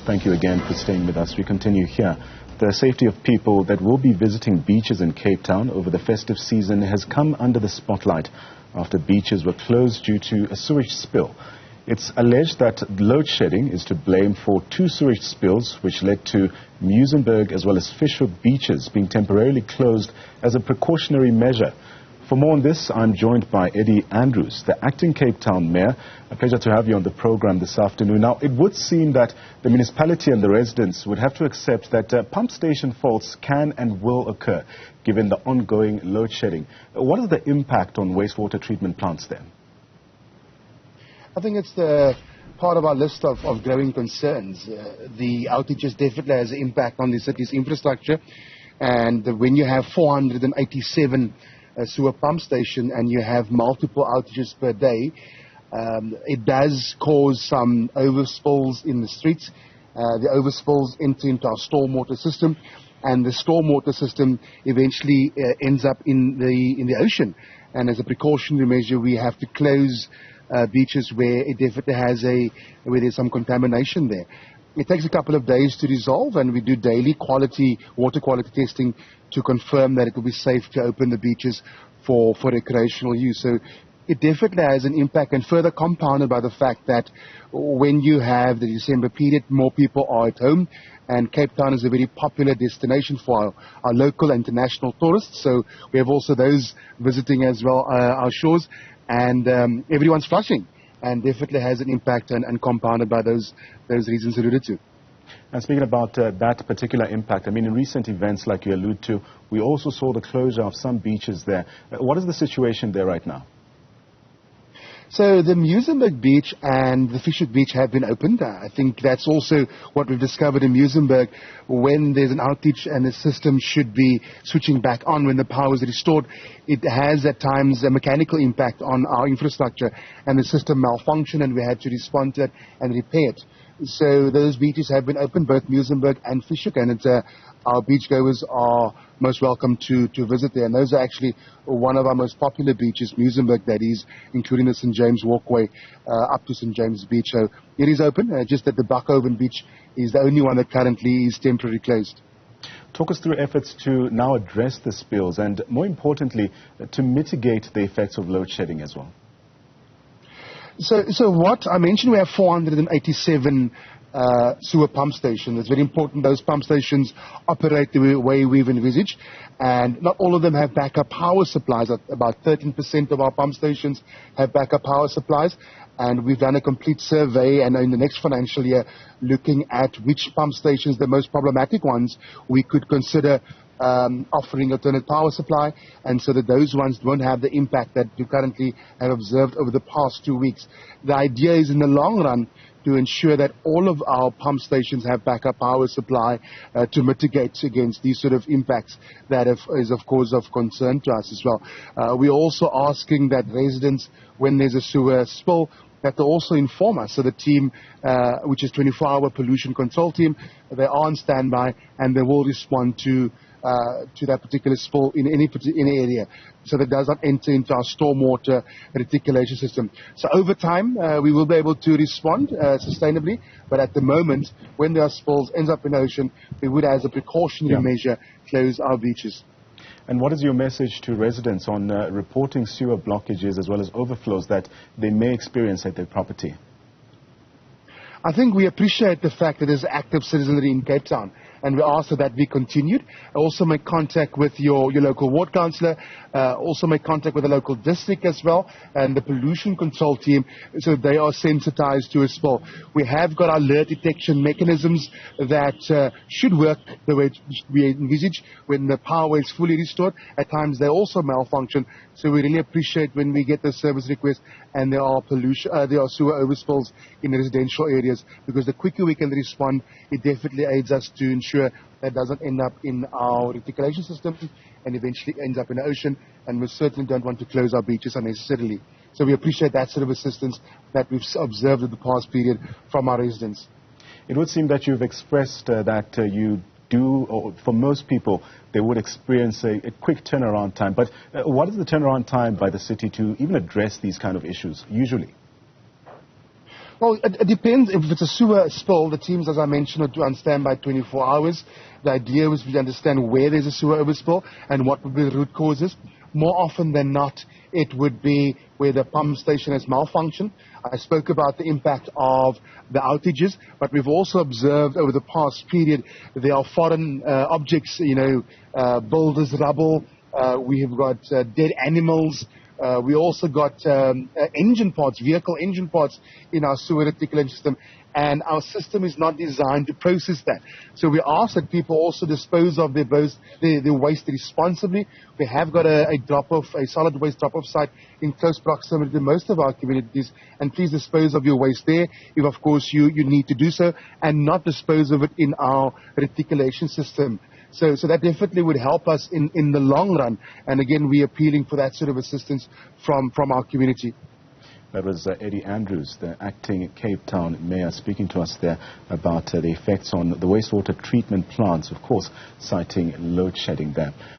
Thank you again for staying with us. We continue here. The safety of people that will be visiting beaches in Cape Town over the festive season has come under the spotlight after beaches were closed due to a sewage spill. It's alleged that load shedding is to blame for 2 sewage spills which led to Muizenberg as well as Fish Hoek beaches being temporarily closed as a precautionary measure. For more on this, I'm joined by Eddie Andrews, the acting Cape Town Mayor. A pleasure to have you on the program this afternoon. Now, it would seem that the municipality and the residents would have to accept that pump station faults can and will occur, given the ongoing load shedding. What is the impact on wastewater treatment plants then? I think it's the part of our list of growing concerns. The outages definitely has an impact on the city's infrastructure. And when you have 487 sewer pump station and you have multiple outages per day, it does cause some overspills in the streets. The overspills enter into our stormwater system, and the stormwater system eventually ends up in the ocean. And as a precautionary measure, we have to close beaches where it definitely has where there's some contamination there. It takes a couple of days to resolve, and we do daily water quality testing to confirm that it will be safe to open the beaches for recreational use. So it definitely has an impact, and further compounded by the fact that when you have the December period, more people are at home, and Cape Town is a very popular destination for our local and international tourists. So we have also those visiting as well our shores, and everyone's flushing, and definitely has an impact and compounded by those reasons alluded to. And speaking about that particular impact, I mean, in recent events like you allude to, we also saw the closure of some beaches there. What is the situation there right now? So the Muizenberg beach and the Fish Hoek beach have been opened. I think that's also what we've discovered in Muizenberg. When there's an outage and the system should be switching back on when the power is restored, it has at times a mechanical impact on our infrastructure, and the system malfunctioned, and we had to respond to it and repair it. So those beaches have been opened, both Muizenberg and Fish Hoek, and our beachgoers are most welcome to visit there. And those are actually one of our most popular beaches, Muizenberg, that is, including the St. James Walkway up to St. James Beach. So it is open, just that the Buckhoven Beach is the only one that currently is temporarily closed. Talk us through efforts to now address the spills and, more importantly, to mitigate the effects of load shedding as well. So what I mentioned, we have 487 sewer pump stations. It's very important those pump stations operate the way we've envisaged, and not all of them have backup power supplies. About 13% of our pump stations have backup power supplies, and we've done a complete survey, and in the next financial year, looking at which pump stations, the most problematic ones, we could consider offering alternate power supply, and so that those ones won't have the impact that we currently have observed over the past 2 weeks. The idea is in the long run to ensure that all of our pump stations have backup power supply to mitigate against these sort of impacts that is of course of concern to us as well. We're also asking that residents, when there's a sewer spill, that they also inform us. So the team, which is 24-hour pollution control team, they are on standby, and they will respond to that particular spill in any area, so that it does not enter into our stormwater reticulation system. So over time, we will be able to respond sustainably, but at the moment, when there are spills, ends up in the ocean, we would, as a precautionary measure, close our beaches. And what is your message to residents on reporting sewer blockages as well as overflows that they may experience at their property? I think we appreciate the fact that there's active citizenry in Cape Town, and we ask that that be continued. Also make contact with your local ward councillor, also make contact with the local district as well, and the pollution control team, so they are sensitized to a spill. We have got our alert detection mechanisms that should work the way we envisage when the power is fully restored. At times they also malfunction, so we really appreciate when we get the service request and there are sewer overspills in residential areas, because the quicker we can respond, it definitely aids us to ensure that doesn't end up in our reticulation system and eventually ends up in the ocean, and we certainly don't want to close our beaches unnecessarily. So we appreciate that sort of assistance that we've observed in the past period from our residents. It would seem that you've expressed that you do, or for most people, they would experience a quick turnaround time. But what is the turnaround time by the city to even address these kind of issues, usually? Well, it depends. If it's a sewer spill, the teams, as I mentioned, are on standby 24 hours. The idea was we understand where there's a sewer overspill and what would be the root causes. More often than not, it would be where the pump station has malfunctioned. I spoke about the impact of the outages, but we've also observed over the past period there are foreign objects, builders' rubble. We have got dead animals. We also got engine parts, vehicle engine parts in our sewer reticulation system, and our system is not designed to process that. So we ask that people also dispose of their waste responsibly. We have got a solid waste drop-off site in close proximity to most of our communities, and please dispose of your waste there if, of course, you need to do so, and not dispose of it in our reticulation system. So that definitely would help us in the long run. And again, we're appealing for that sort of assistance from our community. That was Eddie Andrews, the acting Cape Town mayor, speaking to us there about the effects on the wastewater treatment plants, of course, citing load shedding there.